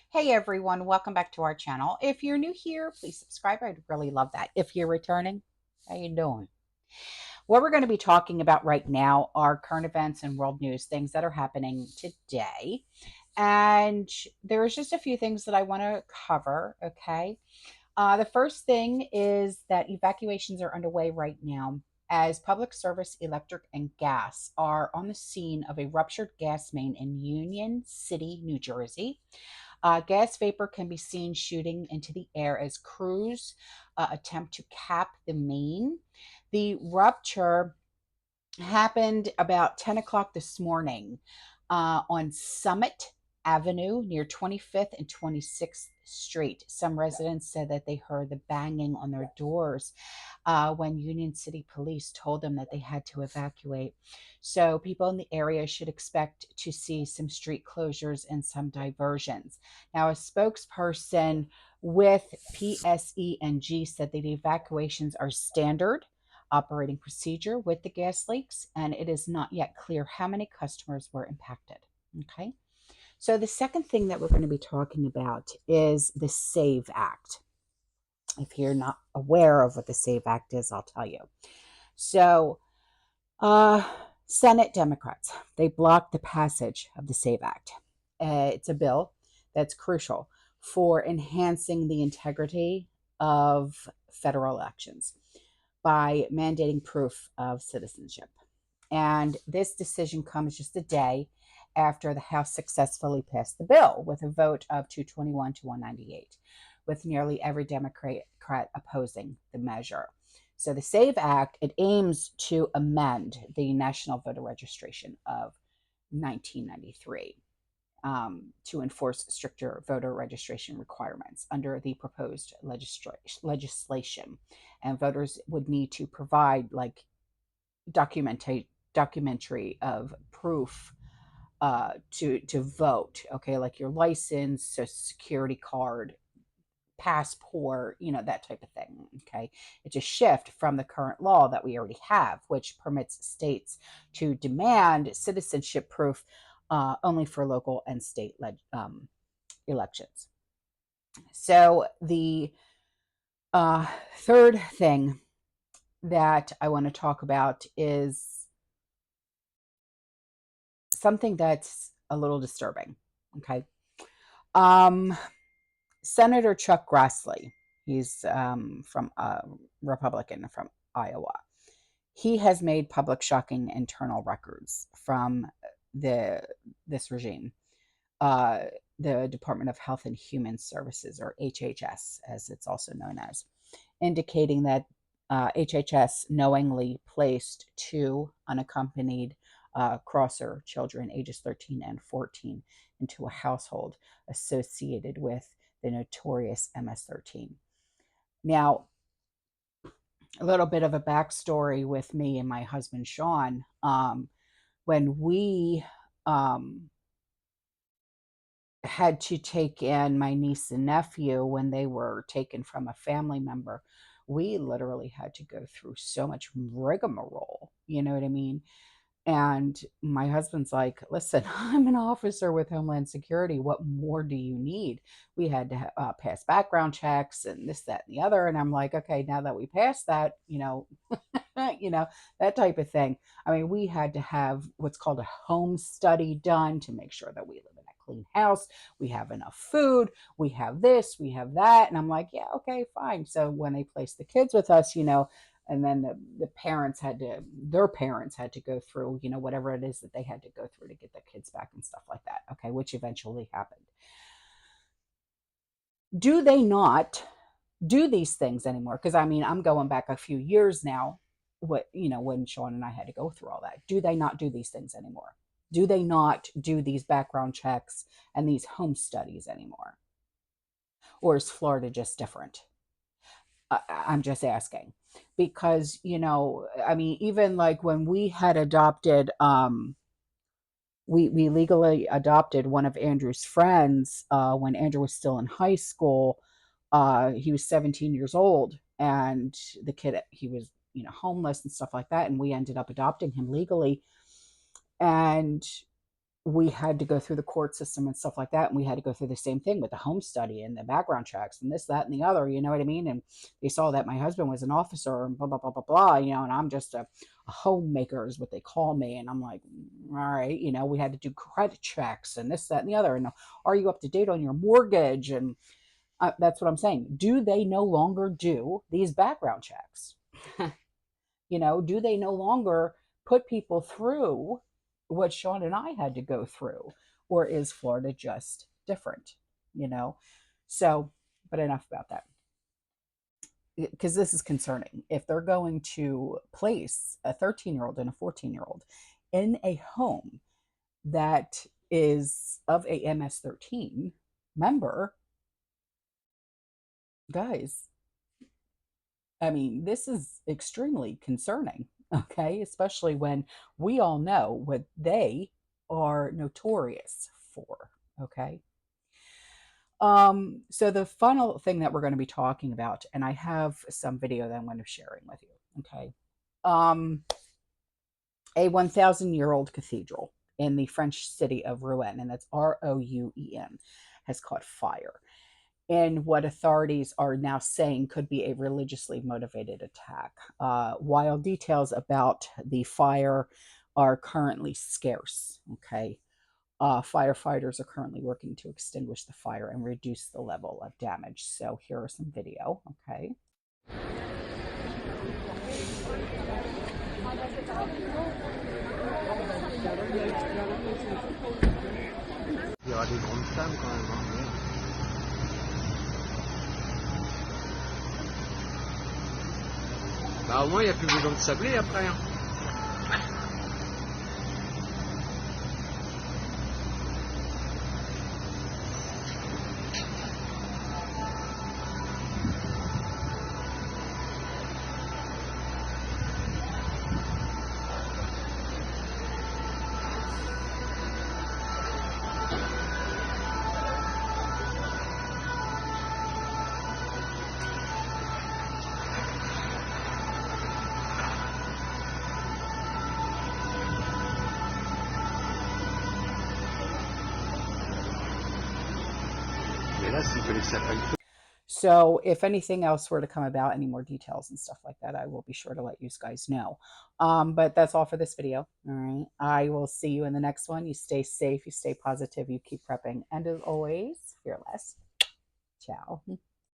Hey everyone, welcome back to our channel. If you're new here, please subscribe. I'd really love that. If you're returning, how you doing? What we're going to be talking about right now are current events and world news, things that are happening today. And there's just a few things that I want to cover, okay? The first thing is that evacuations are underway right now as Public Service Electric and Gas are on the scene of a ruptured gas main in Union City, New Jersey. Gas vapor can be seen shooting into the air as crews attempt to cap the main. The rupture happened about 10 o'clock this morning on Summit Avenue near 25th and 26th Street. Some residents said that they heard the banging on their doors when Union City Police told them that they had to evacuate. So people in the area should expect to see some street closures and some diversions. Now, a spokesperson with PSE&G said that the evacuations are standard operating procedure with the gas leaks, and it is not yet clear how many customers were impacted. Okay. So, the second thing that we're going to be talking about is the SAVE Act. If you're not aware of what the SAVE Act is, I'll tell you. So, uh, Senate Democrats, they blocked the passage of the SAVE Act. It's a bill that's crucial for enhancing the integrity of federal elections by mandating proof of citizenship. And this decision comes just a day after the House successfully passed the bill with a vote of 221 to 198, with nearly every Democrat opposing the measure. So the SAVE Act, it aims to amend the National Voter Registration of 1993 to enforce stricter voter registration requirements under the proposed legislation. And voters would need to provide like documentary of proof to vote. Okay, like your license, social security card, passport, that type of thing. Okay, it's a shift from the current law that we already have, which permits states to demand citizenship proof only for local and state elections. So the third thing that I want to talk about is something that's a little disturbing. Okay. Um, Senator Chuck Grassley, he's from Republican from Iowa. He has made public shocking internal records from this regime, uh, the Department of Health and Human Services, or HHS, as it's also known as, indicating that HHS knowingly placed two unaccompanied crosser children, ages 13 and 14, into a household associated with the notorious MS-13. Now, a little bit of a backstory with me and my husband, Sean. When we had to take in my niece and nephew when they were taken from a family member, we literally had to go through so much rigmarole. You know what I mean? And my husband's like, listen, I'm an officer with Homeland Security. What more do you need? We had to pass background checks and this, that, and the other. And I'm like, okay, now that we passed that, that type of thing. I mean, we had to have what's called a home study done to make sure that we live in a clean house. We have enough food. We have this, we have that. And I'm like, yeah, okay, fine. So when they placed the kids with us, and then the parents their parents had to go through, whatever it is that they had to go through to get their kids back and stuff like that. Okay, which eventually happened. Do they not do these things anymore? Because I mean, I'm going back a few years now. When Sean and I had to go through all that, do they not do these things anymore? Do they not do these background checks and these home studies anymore? Or is Florida just different? I'm just asking because, I mean, even like when we had adopted, we legally adopted one of Andrew's friends when Andrew was still in high school. He was 17 years old, and the kid, he was, homeless and stuff like that. And we ended up adopting him legally. And we had to go through the court system and stuff like that. And we had to go through the same thing with the home study and the background checks and this, that, and the other, you know what I mean? And they saw that my husband was an officer and blah, blah, blah, blah, blah, you know, and I'm just a homemaker is what they call me. And I'm like, all right, you know, we had to do credit checks and this, that, and the other. And are you up to date on your mortgage? And that's what I'm saying. Do they no longer do these background checks? You know, do they no longer put people through what Sean and I had to go through? Or is Florida just different? You know? So, but enough about that. Because this is concerning. If they're going to place a 13-year-old and a 14-year-old in a home that is of a MS-13 member, guys, I mean, this is extremely concerning, okay? Especially when we all know what they are notorious for, okay? So the final thing that we're going to be talking about, and I have some video that I'm going to be sharing with you, okay? A 1,000-year-old cathedral in the French city of Rouen, and that's Rouen, has caught fire. And what authorities are now saying could be a religiously motivated attack. While details about the fire are currently scarce, okay? Firefighters are currently working to extinguish the fire and reduce the level of damage. So here are some video, okay? Il y aura des grandes flammes quand même. Hein. Bah au moins il n'y a plus besoin de sabler après. Hein. Mais là s'il fallait que ça prenne feu. So if anything else were to come about, any more details and stuff like that, I will be sure to let you guys know. But that's all for this video. All right. I will see you in the next one. You stay safe, you stay positive, you keep prepping. And as always, fearless. Ciao.